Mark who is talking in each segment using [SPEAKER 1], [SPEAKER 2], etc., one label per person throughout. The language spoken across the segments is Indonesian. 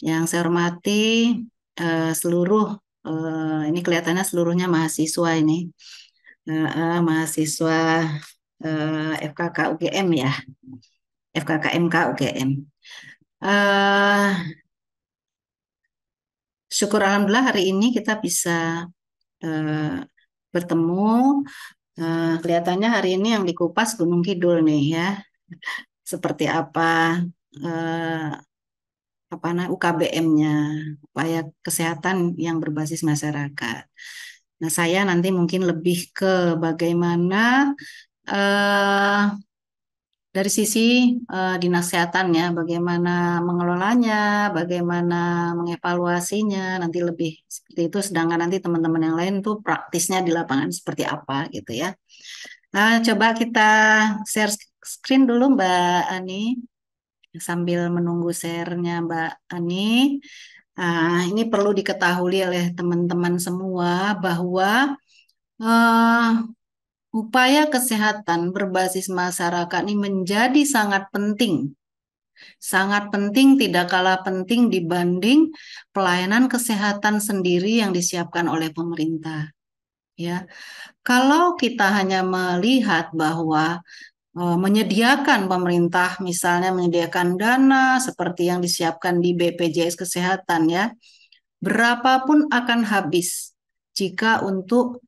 [SPEAKER 1] Yang saya hormati seluruh, ini kelihatannya seluruhnya mahasiswa ini. Mahasiswa FKK UGM ya, FKKMK UGM. Eh, Syukur alhamdulillah hari ini kita bisa eh, bertemu. Kelihatannya hari ini yang dikupas Gunung Kidul nih ya, seperti eh, UKBM-nya, upaya kesehatan yang berbasis masyarakat. Nah, saya nanti mungkin lebih ke bagaimana eh, dari sisi dinas kesehatan ya, bagaimana mengelolanya, bagaimana mengevaluasinya, nanti lebih seperti itu. Sedangkan nanti teman-teman yang lain tuh praktisnya di lapangan seperti apa gitu ya. Nah, coba kita share screen dulu Mbak Ani, sambil menunggu share-nya Mbak Ani. Ini perlu diketahui oleh teman-teman semua bahwa eh, upaya kesehatan berbasis masyarakat ini menjadi sangat penting. Sangat penting, tidak kalah penting dibanding pelayanan kesehatan sendiri yang disiapkan oleh pemerintah. Ya, kalau kita hanya melihat bahwa menyediakan pemerintah, misalnya menyediakan dana seperti yang disiapkan di BPJS Kesehatan ya, berapapun akan habis jika untuk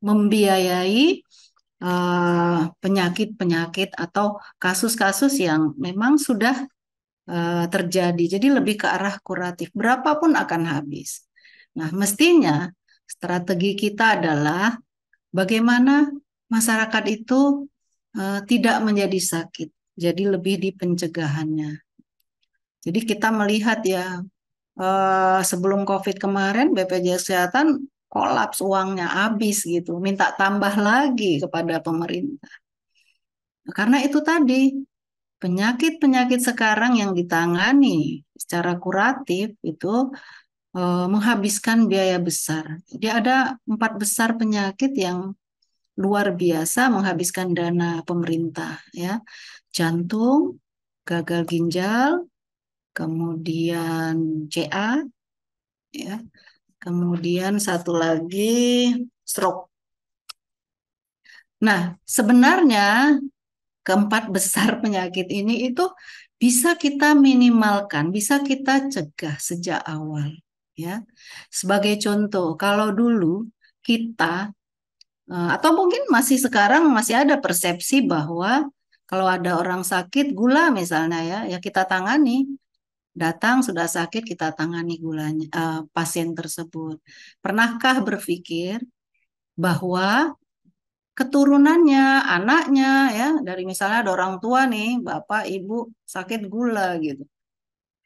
[SPEAKER 1] membiayai penyakit-penyakit atau kasus-kasus yang memang sudah terjadi. Jadi lebih ke arah kuratif, berapapun akan habis. Nah, mestinya strategi kita adalah bagaimana masyarakat itu tidak menjadi sakit, jadi lebih di pencegahannya. Jadi kita melihat ya, sebelum COVID kemarin BPJS Kesehatan kolaps, uangnya habis gitu, minta tambah lagi kepada pemerintah. Karena itu tadi, penyakit-penyakit sekarang yang ditangani secara kuratif itu menghabiskan biaya besar. Jadi ada 4 besar penyakit yang luar biasa menghabiskan dana pemerintah ya. Jantung, gagal ginjal, kemudian CA ya. Kemudian satu lagi stroke. Nah, sebenarnya keempat besar penyakit ini itu bisa kita minimalkan, bisa kita cegah sejak awal ya. Sebagai contoh, kalau dulu kita atau mungkin masih sekarang masih ada persepsi bahwa kalau ada orang sakit gula misalnya ya, ya kita tangani. Datang sudah sakit kita tangani gulanya pasien tersebut. Pernahkah berpikir bahwa keturunannya, anaknya ya, dari misalnya ada orang tua nih, bapak, ibu sakit gula gitu.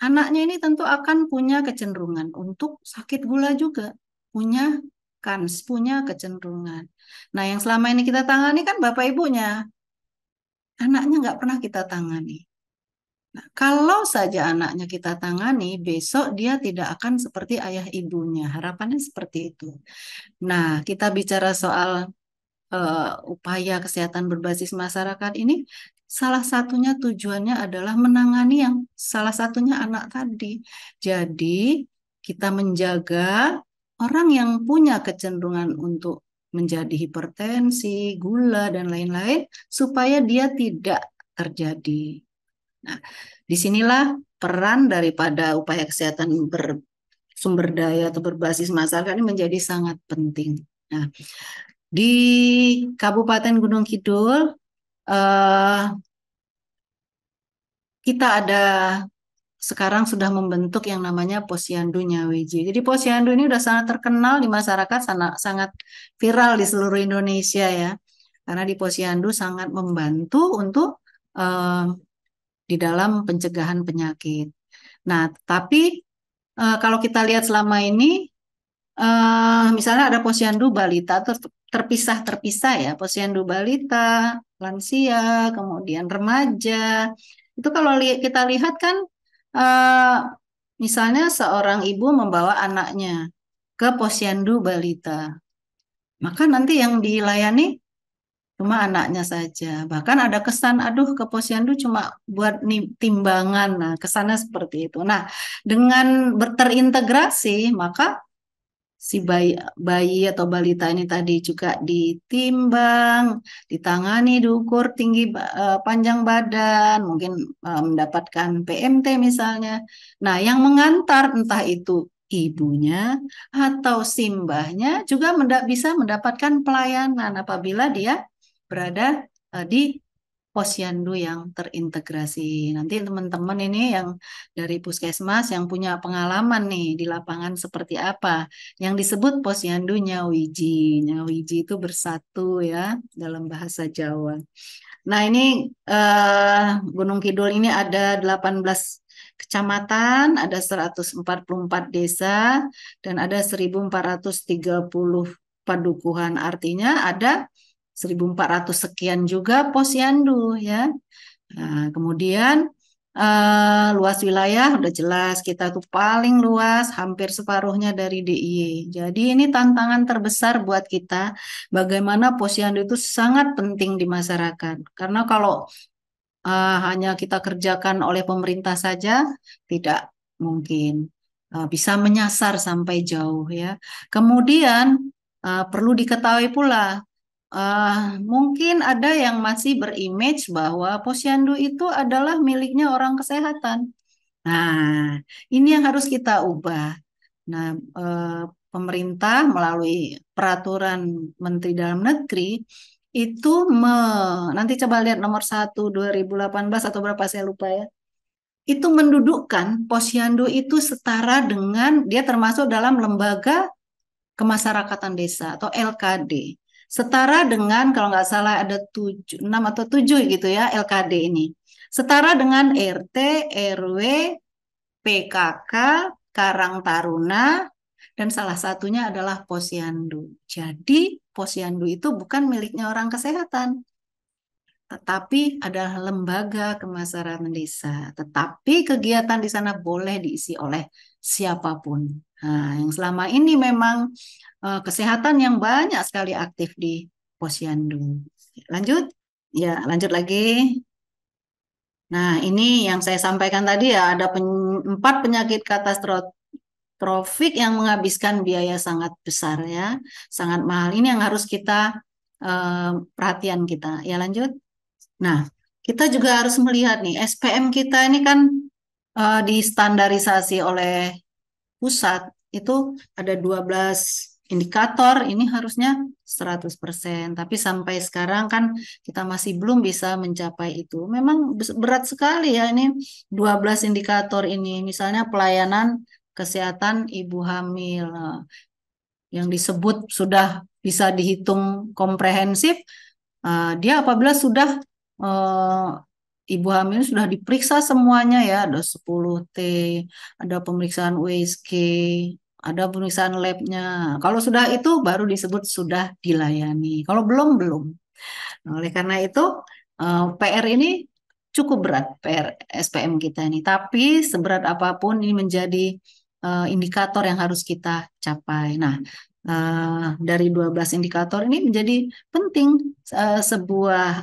[SPEAKER 1] Anaknya ini tentu akan punya kecenderungan untuk sakit gula juga, punya kans, punya kecenderungan. Nah, yang selama ini kita tangani kan bapak ibunya, anaknya nggak pernah kita tangani. Nah, kalau saja anaknya kita tangani, besok dia tidak akan seperti ayah ibunya. Harapannya seperti itu. Nah, kita bicara soal upaya kesehatan berbasis masyarakat ini, salah satunya tujuannya adalah menangani yang salah satunya anak tadi. Jadi, kita menjaga orang yang punya kecenderungan untuk menjadi hipertensi, gula, dan lain-lain, supaya dia tidak terjadi. Nah, disinilah peran daripada upaya kesehatan bersumber daya atau berbasis masyarakat ini menjadi sangat penting. Nah, di Kabupaten Gunung Kidul, eh, kita ada sekarang sudah membentuk yang namanya Posyandu Nyaweji. Jadi Posyandu ini sudah sangat terkenal di masyarakat, sangat, sangat viral di seluruh Indonesia ya. Karena di Posyandu sangat membantu untuk eh, di dalam pencegahan penyakit. Nah, tapi kalau kita lihat selama ini, misalnya ada posyandu balita terpisah-terpisah ya, posyandu balita, lansia, kemudian remaja. Itu kalau kita lihat kan, eh, misalnya seorang ibu membawa anaknya ke posyandu balita, maka nanti yang dilayani cuma anaknya saja. Bahkan ada kesan, aduh ke posyandu cuma buat timbangan. Nah, kesannya seperti itu. Nah, dengan berterintegrasi, maka si bayi atau balita ini tadi juga ditimbang, ditangani, diukur tinggi, panjang badan, mungkin mendapatkan PMT misalnya. Nah, yang mengantar entah itu ibunya atau simbahnya juga bisa mendapatkan pelayanan apabila dia berada di posyandu yang terintegrasi. Nanti teman-teman ini yang dari Puskesmas yang punya pengalaman nih di lapangan seperti apa yang disebut posyandu nyawiji. Nyawiji itu bersatu ya dalam bahasa Jawa. Nah, ini Gunung Kidul ini ada 18 kecamatan, ada 144 desa dan ada 1.430 padukuhan. Artinya ada 1.400 sekian juga posyandu ya. Nah, kemudian luas wilayah udah jelas kita tuh paling luas, hampir separuhnya dari DIY. Jadi ini tantangan terbesar buat kita, bagaimana posyandu itu sangat penting di masyarakat. Karena kalau hanya kita kerjakan oleh pemerintah saja, tidak mungkin bisa menyasar sampai jauh ya. Kemudian perlu diketahui pula, mungkin ada yang masih berimage bahwa posyandu itu adalah miliknya orang kesehatan. Nah, ini yang harus kita ubah. Nah, pemerintah melalui peraturan Menteri Dalam Negeri itu nanti coba lihat nomor 1 2018 atau berapa saya lupa ya. Itu mendudukkan posyandu itu setara dengan dia termasuk dalam lembaga kemasyarakatan desa atau LKD. Setara dengan kalau nggak salah ada 6 atau 7 gitu ya LKD ini. Setara dengan RT, RW, PKK, Karang Taruna, dan salah satunya adalah posyandu. Jadi posyandu itu bukan miliknya orang kesehatan, tetapi adalah lembaga kemasyarakatan desa. Tetapi kegiatan di sana boleh diisi oleh siapapun. Nah, yang selama ini memang kesehatan yang banyak sekali aktif di posyandu. Lanjut? Ya, lanjut lagi. Nah, ini yang saya sampaikan tadi ya, ada 4 penyakit katastrofik yang menghabiskan biaya sangat besar ya, sangat mahal. Ini yang harus kita perhatian kita. Ya, lanjut. Nah, kita juga harus melihat nih, SPM kita ini kan distandarisasi oleh pusat, itu ada 12 indikator, ini harusnya 100%. Tapi sampai sekarang kan kita masih belum bisa mencapai itu. Memang berat sekali ya ini 12 indikator ini. Misalnya pelayanan kesehatan ibu hamil. Yang disebut sudah bisa dihitung komprehensif, dia apabila sudah eh, ibu hamil sudah diperiksa semuanya ya, ada 10T, ada pemeriksaan USG, ada pemeriksaan labnya. Kalau sudah itu baru disebut sudah dilayani. Kalau belum, belum. Nah, oleh karena itu PR ini cukup berat, PR SPM kita ini. Tapi seberat apapun ini menjadi indikator yang harus kita capai. Nah, dari 12 indikator ini menjadi penting sebuah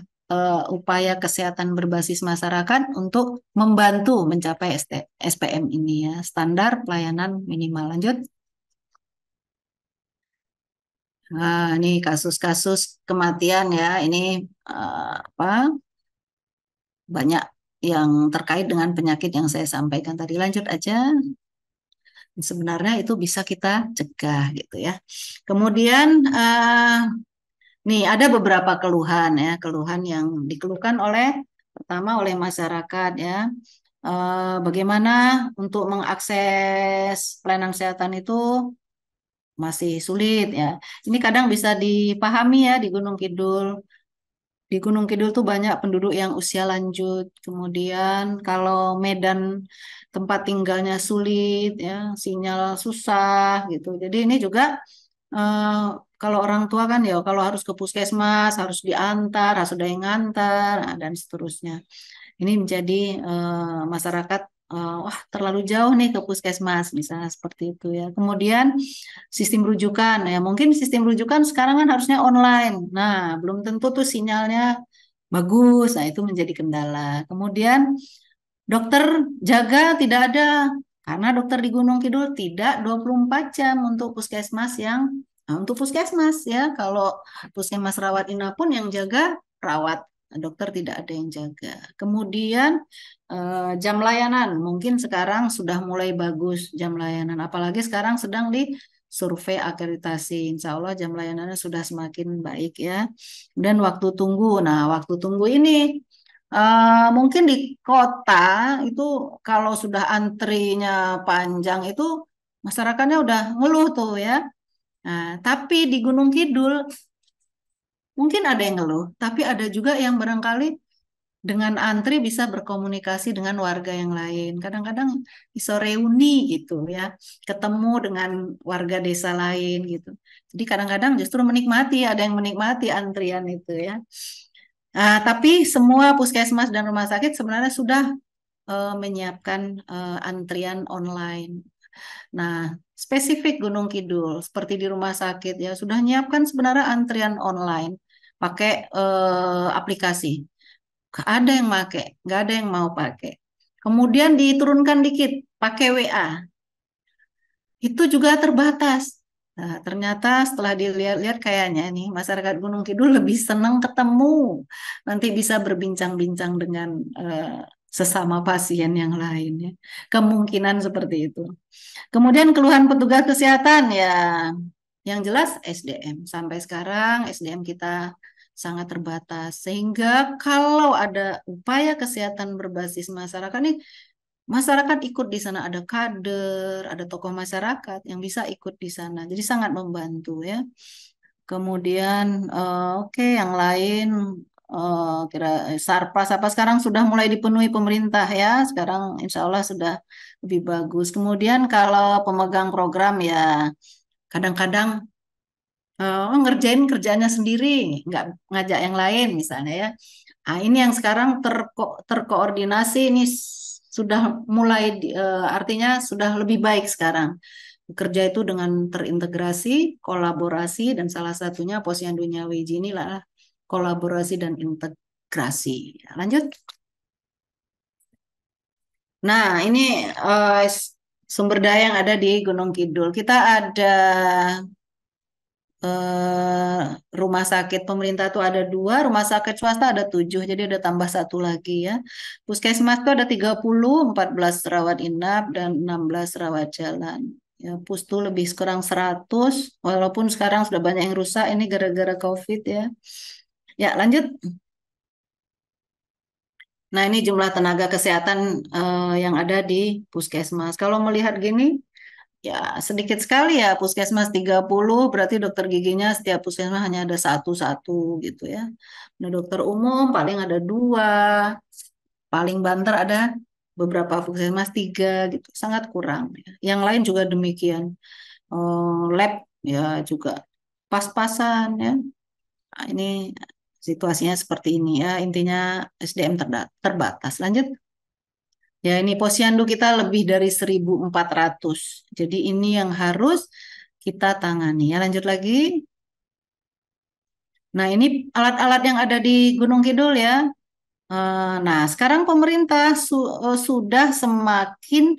[SPEAKER 1] upaya kesehatan berbasis masyarakat untuk membantu mencapai SPM ini ya, standar pelayanan minimal. Lanjut. Nah, ini kasus-kasus kematian ya, ini apa? Banyak yang terkait dengan penyakit yang saya sampaikan tadi. Lanjut aja. Sebenarnya itu bisa kita cegah gitu ya. Kemudian nih ada beberapa keluhan ya, keluhan yang dikeluhkan oleh pertama oleh masyarakat ya. Bagaimana untuk mengakses pelayanan kesehatan itu masih sulit ya. Ini kadang bisa dipahami ya di Gunung Kidul. Di Gunung Kidul tuh banyak penduduk yang usia lanjut. Kemudian kalau medan tempat tinggalnya sulit, ya, sinyal susah gitu. Jadi ini juga eh, kalau orang tua kan ya kalau harus ke puskesmas harus harus ada yang ngantar, nah, dan seterusnya. Ini menjadi masyarakat wah terlalu jauh nih ke puskesmas, misalnya seperti itu ya. Kemudian sistem rujukan, ya mungkin sistem rujukan sekarang kan harusnya online. Nah, belum tentu tuh sinyalnya bagus. Nah, itu menjadi kendala. Kemudian dokter jaga tidak ada, karena dokter di Gunung Kidul tidak 24 jam untuk puskesmas untuk puskesmas ya. Kalau puskesmas rawat inap pun yang jaga perawat, dokter tidak ada yang jaga. Kemudian jam layanan mungkin sekarang sudah mulai bagus jam layanan, apalagi sekarang sedang di survei akreditasi. Insya Allah jam layanannya sudah semakin baik ya. Dan waktu tunggu, nah waktu tunggu ini mungkin di kota itu kalau sudah antrinya panjang itu masyarakatnya udah ngeluh tuh ya. Nah, tapi di Gunung Kidul mungkin ada yang ngeluh, tapi ada juga yang barangkali dengan antri bisa berkomunikasi dengan warga yang lain. Kadang-kadang bisa reuni gitu ya, ketemu dengan warga desa lain gitu. Jadi kadang-kadang justru menikmati, ada yang menikmati antrian itu ya. Nah, tapi semua puskesmas dan rumah sakit sebenarnya sudah menyiapkan antrian online. Nah, spesifik Gunung Kidul, seperti di rumah sakit ya, sudah menyiapkan sebenarnya antrian online pakai aplikasi. Gak ada yang pakai, nggak ada yang mau pakai. Kemudian diturunkan dikit, pakai WA. Itu juga terbatas. Nah, ternyata setelah dilihat-lihat kayaknya nih masyarakat Gunung Kidul lebih senang ketemu. Nanti bisa berbincang-bincang dengan sesama pasien yang lain ya. Kemungkinan seperti itu. Kemudian keluhan petugas kesehatan ya, yang jelas SDM. Sampai sekarang SDM kita sangat terbatas. Sehingga kalau ada upaya kesehatan berbasis masyarakat nih, masyarakat ikut di sana, ada kader, ada tokoh masyarakat yang bisa ikut di sana. Jadi sangat membantu ya. Kemudian oke, yang lain kira Sarpas apa sekarang sudah mulai dipenuhi pemerintah ya. Sekarang insya Allah sudah lebih bagus. Kemudian kalau pemegang program ya kadang-kadang ngerjain kerjanya sendiri, nggak ngajak yang lain misalnya ya. Nah, ini yang sekarang terkoordinasi ini sudah mulai artinya sudah lebih baik sekarang. Bekerja itu dengan terintegrasi, kolaborasi, dan salah satunya Posyandu Nyawiji inilah kolaborasi dan integrasi. Ya, lanjut. Nah, ini sumber daya yang ada di Gunung Kidul. Kita ada eh, rumah sakit pemerintah itu ada 2, rumah sakit swasta ada 7, jadi ada tambah satu lagi ya. Puskesmas itu ada 30, 14 rawat inap dan 16 rawat jalan. Ya, Pustu lebih kurang 100, walaupun sekarang sudah banyak yang rusak, ini gara-gara COVID ya. Ya, lanjut. Nah, ini jumlah tenaga kesehatan yang ada di puskesmas. Kalau melihat gini, ya, sedikit sekali ya, puskesmas 30 berarti dokter giginya setiap puskesmas hanya ada satu-satu gitu ya. Nah, dokter umum paling ada 2, paling banter ada beberapa puskesmas 3 gitu, sangat kurang ya. Yang lain juga demikian. Lab ya juga pas-pasan ya. Nah, ini situasinya seperti ini ya, intinya SDM terbatas. Lanjut. Ya, ini posyandu kita lebih dari 1.400. Jadi ini yang harus kita tangani. Ya, lanjut lagi. Nah, ini alat-alat yang ada di Gunung Kidul ya. Nah, sekarang pemerintah sudah semakin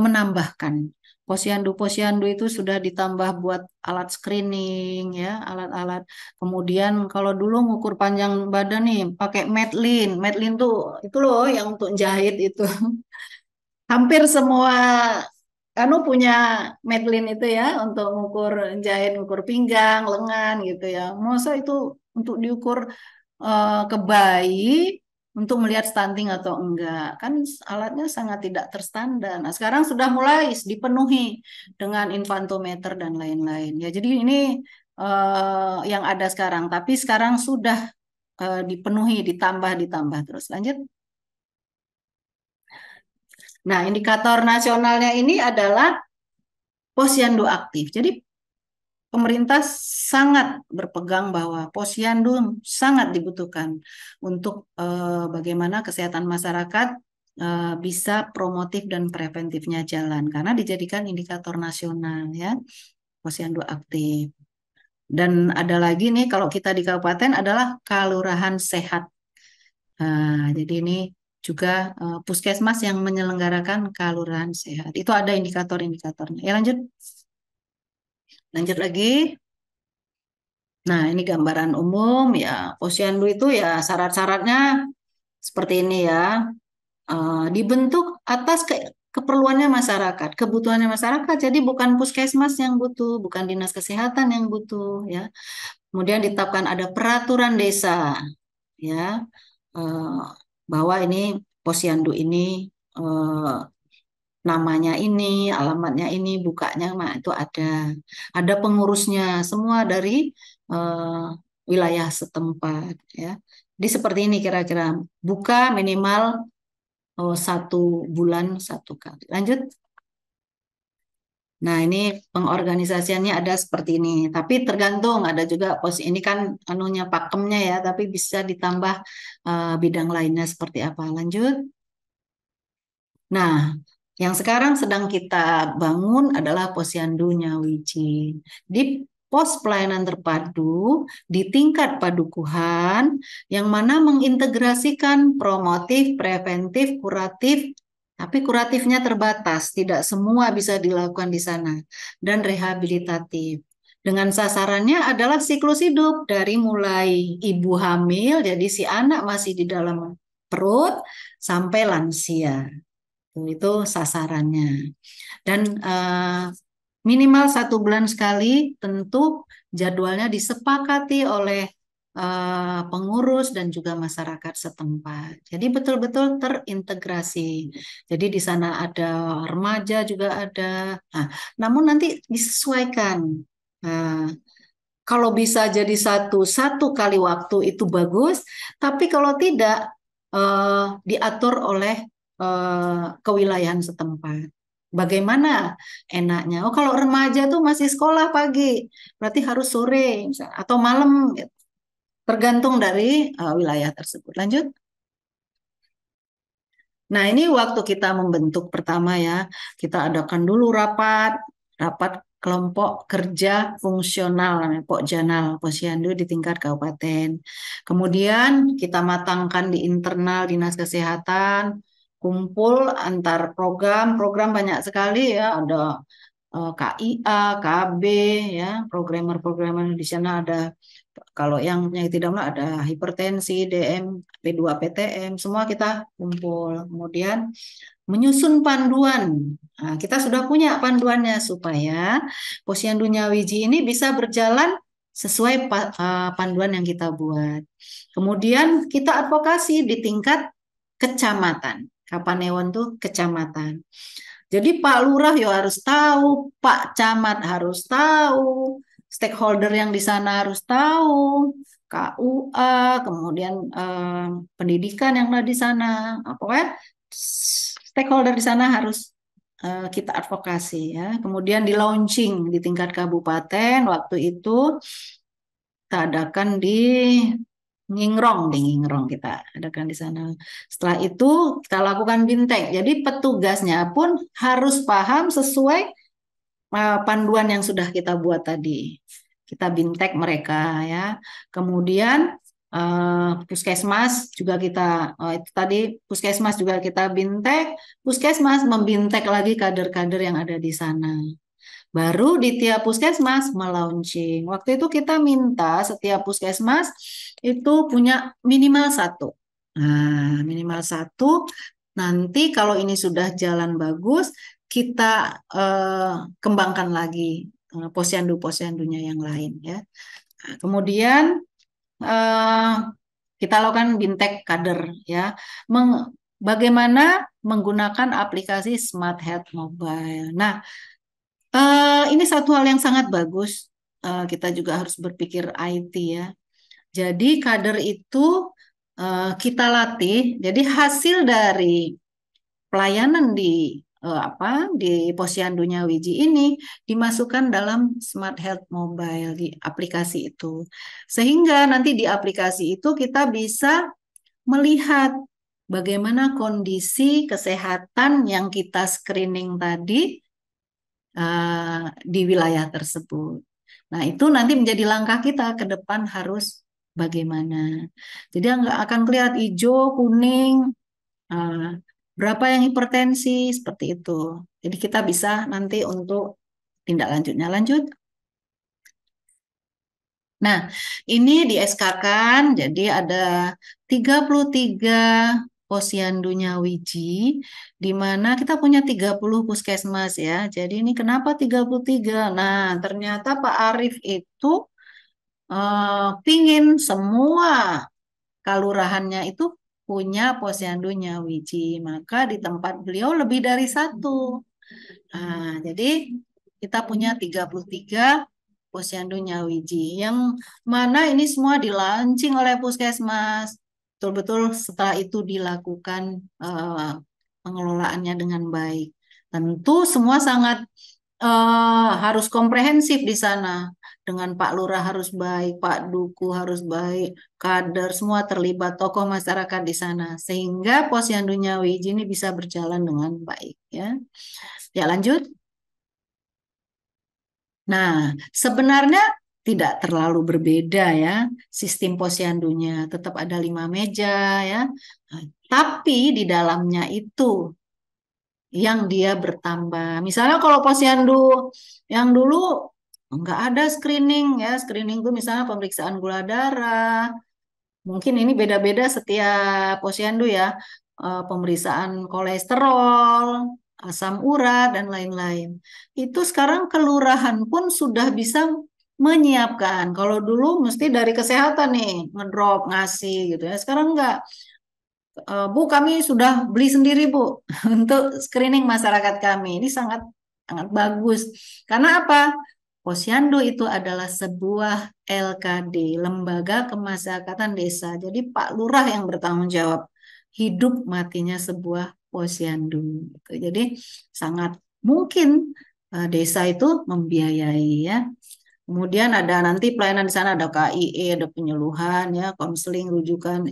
[SPEAKER 1] menambahkan. Posyandu-posyandu itu sudah ditambah buat alat screening ya, alat-alat. Kemudian kalau dulu ngukur panjang badan nih pakai Medlin. Medlin tuh itu loh yang untuk jahit itu. Hampir semua punya Medlin itu ya untuk ngukur jahit, ngukur pinggang, lengan gitu ya. Masa itu untuk diukur ke bayi untuk melihat stunting atau enggak. Kan alatnya sangat tidak terstandar. Nah, sekarang sudah mulai dipenuhi dengan infantometer dan lain-lain. Ya, jadi ini yang ada sekarang. Tapi sekarang sudah dipenuhi, ditambah terus. Lanjut. Nah, indikator nasionalnya ini adalah posyandu aktif. Jadi pemerintah sangat berpegang bahwa posyandu sangat dibutuhkan untuk bagaimana kesehatan masyarakat bisa promotif dan preventifnya jalan karena dijadikan indikator nasional ya, posyandu aktif. Dan ada lagi nih kalau kita di kabupaten adalah kelurahan sehat. Nah, jadi ini juga puskesmas yang menyelenggarakan kelurahan sehat. Itu ada indikator-indikatornya. Ya lanjut, lanjut lagi. Nah, ini gambaran umum ya. Posyandu itu ya syarat-syaratnya seperti ini ya. Dibentuk atas keperluannya masyarakat, kebutuhannya masyarakat. Jadi bukan puskesmas yang butuh, bukan dinas kesehatan yang butuh ya. Kemudian ditetapkan ada peraturan desa ya, eh, bahwa ini posyandu ini eh, namanya ini, alamatnya ini, bukanya itu ada. Ada pengurusnya semua dari eh, wilayah setempat ya. Jadi seperti ini kira-kira buka minimal 1 bulan 1 kali. Lanjut. Nah, ini pengorganisasiannya ada seperti ini. Tapi tergantung, ada juga pos ini kan anunya pakemnya ya, tapi bisa ditambah bidang lainnya seperti apa. Lanjut. Nah, yang sekarang sedang kita bangun adalah Posyandu Nyawiji. Di pos pelayanan terpadu di tingkat padukuhan yang mana mengintegrasikan promotif, preventif, kuratif, tapi kuratifnya terbatas, tidak semua bisa dilakukan di sana, dan rehabilitatif. Dengan sasarannya adalah siklus hidup dari mulai ibu hamil, jadi si anak masih di dalam perut, sampai lansia. Itu sasarannya. Dan minimal 1 bulan sekali, tentu jadwalnya disepakati oleh pengurus dan juga masyarakat setempat. Jadi betul-betul terintegrasi. Jadi di sana ada remaja juga ada. Nah, namun nanti disesuaikan. Nah, kalau bisa jadi satu kali waktu itu bagus, tapi kalau tidak diatur oleh kewilayahan setempat. Bagaimana enaknya? Oh, kalau remaja tuh masih sekolah pagi, berarti harus sore misalnya, atau malam, gitu. Tergantung dari wilayah tersebut. Lanjut. Nah, ini waktu kita membentuk pertama ya, kita adakan dulu rapat kelompok kerja fungsional, namanya Pokjanal, Posyandu di tingkat kabupaten. Kemudian kita matangkan di internal Dinas Kesehatan, kumpul antar program banyak sekali ya, ada KIA, KB ya, programmer-programmer di sana ada. Kalau yang penyakit tidak menular ada hipertensi, DM, P2, PTM, semua kita kumpul. Kemudian menyusun panduan. Nah, kita sudah punya panduannya supaya Posyandu Nyawiji ini bisa berjalan sesuai panduan yang kita buat. Kemudian kita advokasi di tingkat kecamatan. Kapanewon tuh kecamatan. Jadi Pak Lurah ya harus tahu, Pak Camat harus tahu, stakeholder yang di sana harus tahu, KUA, kemudian pendidikan yang ada di sana. Pokoknya stakeholder di sana harus kita advokasi ya. Kemudian di launching di tingkat kabupaten waktu itu kita adakan di Ngingrong kita adakan di sana. Setelah itu kita lakukan bintek. Jadi petugasnya pun harus paham sesuai panduan yang sudah kita buat tadi. Kita bintek mereka ya. Kemudian puskesmas juga kita itu tadi puskesmas juga kita bintek. Puskesmas membintek lagi kader-kader yang ada di sana. Baru di tiap puskesmas melaunching. Waktu itu kita minta setiap puskesmas itu punya minimal 1. Nah, minimal 1. Nanti kalau ini sudah jalan bagus, kita kembangkan lagi posyandu-posyandunya yang lain ya. Nah, kemudian eh, kita lakukan bintek kader ya. Bagaimana menggunakan aplikasi Smart Health Mobile. Nah, ini satu hal yang sangat bagus. Kita juga harus berpikir IT ya. Jadi kader itu kita latih. Jadi hasil dari pelayanan di Posyandu Nyawiji ini dimasukkan dalam Smart Health Mobile di aplikasi itu. Sehingga nanti di aplikasi itu kita bisa melihat bagaimana kondisi kesehatan yang kita screening tadi di wilayah tersebut. Nah, itu nanti menjadi langkah kita ke depan harus bagaimana. Jadi nggak akan kelihatan hijau, kuning, eh, berapa yang hipertensi, seperti itu. Jadi kita bisa nanti untuk tindak lanjutnya. Lanjut. Nah, ini di SK-kan, jadi ada 33 posyandu Nyawiji, di mana kita punya 30 puskesmas ya. Jadi ini kenapa 33? Nah, ternyata Pak Arief itu pingin semua kalurahannya itu punya posyandu Nyawiji. Maka di tempat beliau lebih dari satu. Nah, jadi kita punya 33 posyandu Nyawiji yang mana ini semua dilaunching oleh Puskesmas. Betul-betul setelah itu dilakukan pengelolaannya dengan baik. Tentu semua sangat harus komprehensif di sana. Dengan Pak Lurah harus baik, Pak Duku harus baik, kader semua terlibat, tokoh masyarakat di sana, sehingga Posyandu Nyawiji ini bisa berjalan dengan baik. Ya, ya lanjut. Nah, sebenarnya tidak terlalu berbeda ya sistem posyandunya. Tetap ada 5 meja ya. Nah, tapi di dalamnya itu yang dia bertambah. Misalnya kalau posyandu yang dulu nggak ada screening ya. Screening itu misalnya pemeriksaan gula darah. Mungkin ini beda-beda setiap posyandu ya. Pemeriksaan kolesterol, asam urat, dan lain-lain. Itu sekarang kelurahan pun sudah bisa menyiapkan. Kalau dulu mesti dari kesehatan nih, ngedrop, ngasih gitu ya. Sekarang enggak. Bu, kami sudah beli sendiri, Bu, untuk screening masyarakat kami. Ini sangat sangat bagus. Karena apa? Posyandu itu adalah sebuah LKD, Lembaga Kemasyarakatan Desa. Jadi Pak Lurah yang bertanggung jawab hidup matinya sebuah posyandu. Gitu. Jadi sangat mungkin desa itu membiayai ya. Kemudian ada nanti pelayanan di sana ada KIE, ada penyuluhan ya, konseling, rujukan.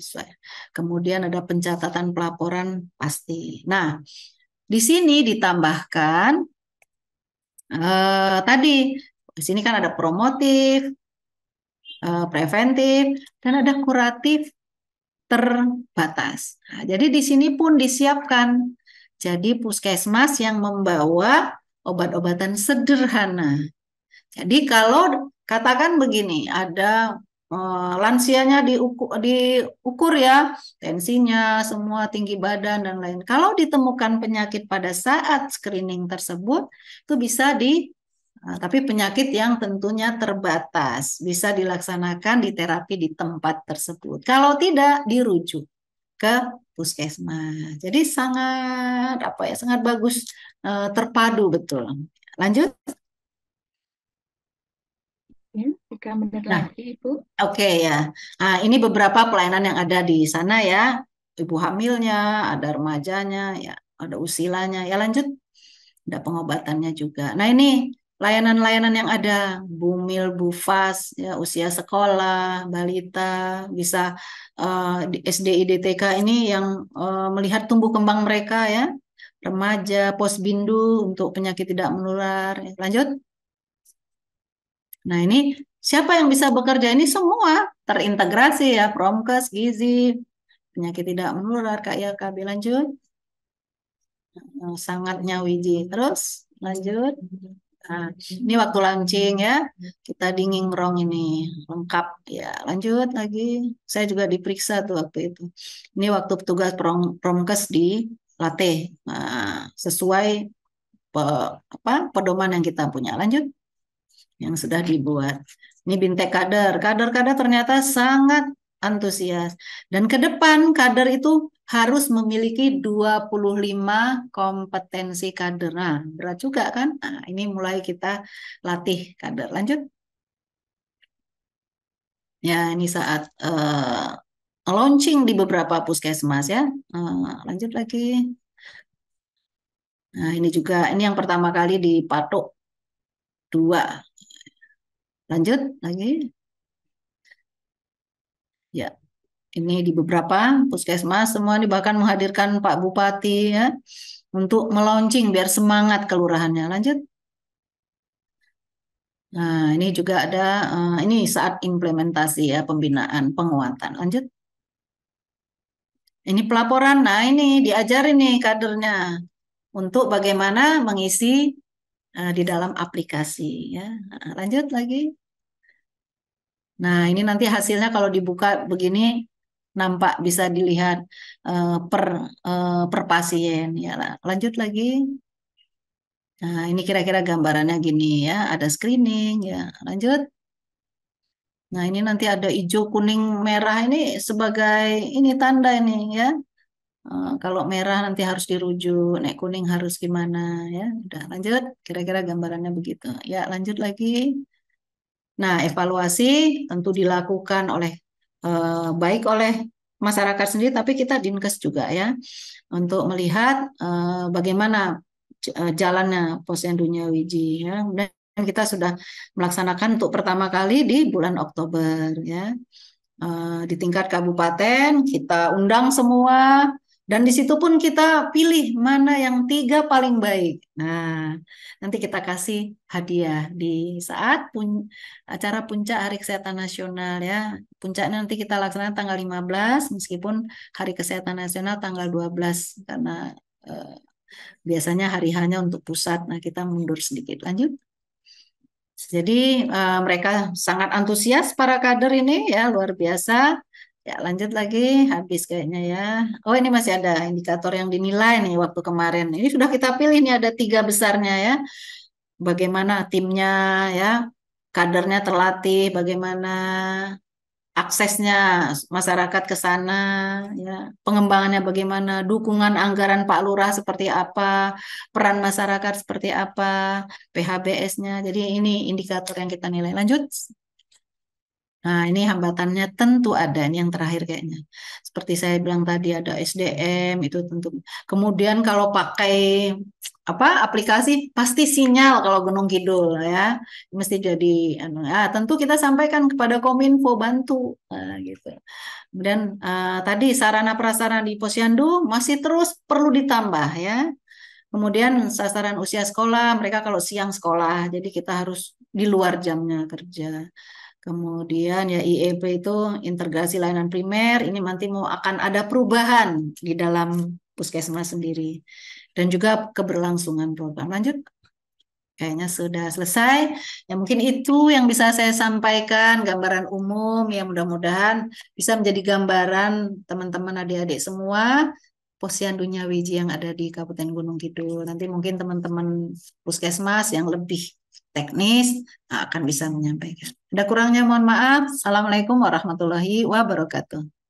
[SPEAKER 1] Kemudian ada pencatatan pelaporan pasti. Nah, di sini ditambahkan tadi di sini kan ada promotif, preventif, dan ada kuratif terbatas. Nah, jadi di sini pun disiapkan. Jadi puskesmas yang membawa obat-obatan sederhana. Jadi kalau katakan begini, ada lansianya diukur ya, tensinya, semua tinggi badan dan lain. Kalau ditemukan penyakit pada saat screening tersebut, itu bisa tapi penyakit yang tentunya terbatas, bisa dilaksanakan di terapi di tempat tersebut. Kalau tidak, dirujuk ke puskesmas. Jadi sangat apa ya, sangat bagus, terpadu betul. Lanjut.
[SPEAKER 2] Ya, 3 menit
[SPEAKER 1] Nah,
[SPEAKER 2] lagi, Ibu.
[SPEAKER 1] oke ya. Nah, ini beberapa pelayanan yang ada di sana ya. Ibu hamilnya, ada remajanya, ya, ada usilanya. Ya lanjut, ada pengobatannya juga. Nah, ini layanan-layanan yang ada, Bumil, Bufas, ya, usia sekolah, balita, bisa di SD, IDTK ini yang melihat tumbuh kembang mereka ya. Remaja, posbindu untuk penyakit tidak menular. Lanjut. Nah, ini siapa yang bisa bekerja? Ini semua terintegrasi ya, Promkes, Gizi, penyakit tidak menular, Kak ya, KB lanjut. Sangat nyawiji. Terus lanjut. Nah, ini waktu launching ya, kita di Ngingrong ini lengkap ya. Lanjut lagi. Saya juga diperiksa tuh waktu itu. Ini waktu petugas Promkes dilatih. Nah, sesuai pedoman yang kita punya. Lanjut. Yang sudah dibuat. Ini Bintek kader. Kader-kader ternyata sangat antusias. Dan ke depan kader itu harus memiliki 25 kompetensi kader. Nah, berat juga kan? Nah, ini mulai kita latih kader. Lanjut. Ya, ini saat launching di beberapa puskesmas ya. Lanjut lagi. Nah, ini juga, ini yang pertama kali di Patok 2. Lanjut lagi. Ya. Ini di beberapa puskesmas semua ini bahkan menghadirkan Pak Bupati ya untuk meluncing biar semangat kelurahannya. Lanjut. Nah, ini juga ada ini saat implementasi ya pembinaan penguatan. Lanjut. Ini pelaporan. Nah, ini diajarin nih kadernya untuk bagaimana mengisi di dalam aplikasi ya. Nah, lanjut lagi. Nah, ini nanti hasilnya kalau dibuka begini nampak bisa dilihat per pasien ya. Lanjut lagi. Nah, ini kira-kira gambarannya gini ya, ada screening ya. Lanjut. Nah, ini nanti ada hijau, kuning, merah ini sebagai ini tanda ini ya. Kalau merah nanti harus dirujuk, naik kuning harus gimana ya. Udah lanjut, kira-kira gambarannya begitu. Ya, lanjut lagi. Nah, evaluasi tentu dilakukan oleh baik oleh masyarakat sendiri, tapi kita Dinkes juga ya untuk melihat bagaimana jalannya Posyandu Wiji ya. Dan kita sudah melaksanakan untuk pertama kali di bulan Oktober ya. Di tingkat kabupaten kita undang semua dan di situ pun kita pilih mana yang tiga paling baik. Nah, nanti kita kasih hadiah di saat acara puncak Hari Kesehatan Nasional ya. Puncaknya nanti kita laksanakan tanggal 15 meskipun Hari Kesehatan Nasional tanggal 12 karena eh, biasanya hari hanya untuk pusat. Nah, kita mundur sedikit. Lanjut. Jadi mereka sangat antusias para kader ini ya luar biasa. Ya lanjut lagi habis kayaknya ya. Oh ini masih ada indikator yang dinilai nih waktu kemarin. Ini sudah kita pilih nih ada tiga besarnya ya. Bagaimana timnya ya, kadernya terlatih, bagaimana aksesnya masyarakat ke sana, ya, pengembangannya bagaimana, dukungan anggaran Pak Lurah seperti apa, peran masyarakat seperti apa, PHBS-nya. Jadi ini indikator yang kita nilai. Lanjut. Nah, ini hambatannya tentu ada. Ini yang terakhir kayaknya. Seperti saya bilang tadi ada SDM itu tentu. Kemudian kalau pakai apa aplikasi pasti sinyal kalau Gunung Kidul ya mesti jadi tentu kita sampaikan kepada Kominfo bantu gitu. Kemudian tadi sarana prasarana di Posyandu masih terus perlu ditambah ya. Kemudian sasaran usia sekolah mereka kalau siang sekolah jadi kita harus di luar jamnya kerja. Kemudian ya IEP itu integrasi layanan primer, ini nanti mau akan ada perubahan di dalam puskesmas sendiri. Dan juga keberlangsungan program. Lanjut. Kayaknya sudah selesai. Ya mungkin itu yang bisa saya sampaikan, gambaran umum ya mudah-mudahan bisa menjadi gambaran teman-teman adik-adik semua Posyandu Wiji yang ada di Kabupaten Gunung Kidul. Nanti mungkin teman-teman puskesmas yang lebih teknis akan bisa menyampaikan. Ada kurangnya mohon maaf. Assalamualaikum warahmatullahi wabarakatuh.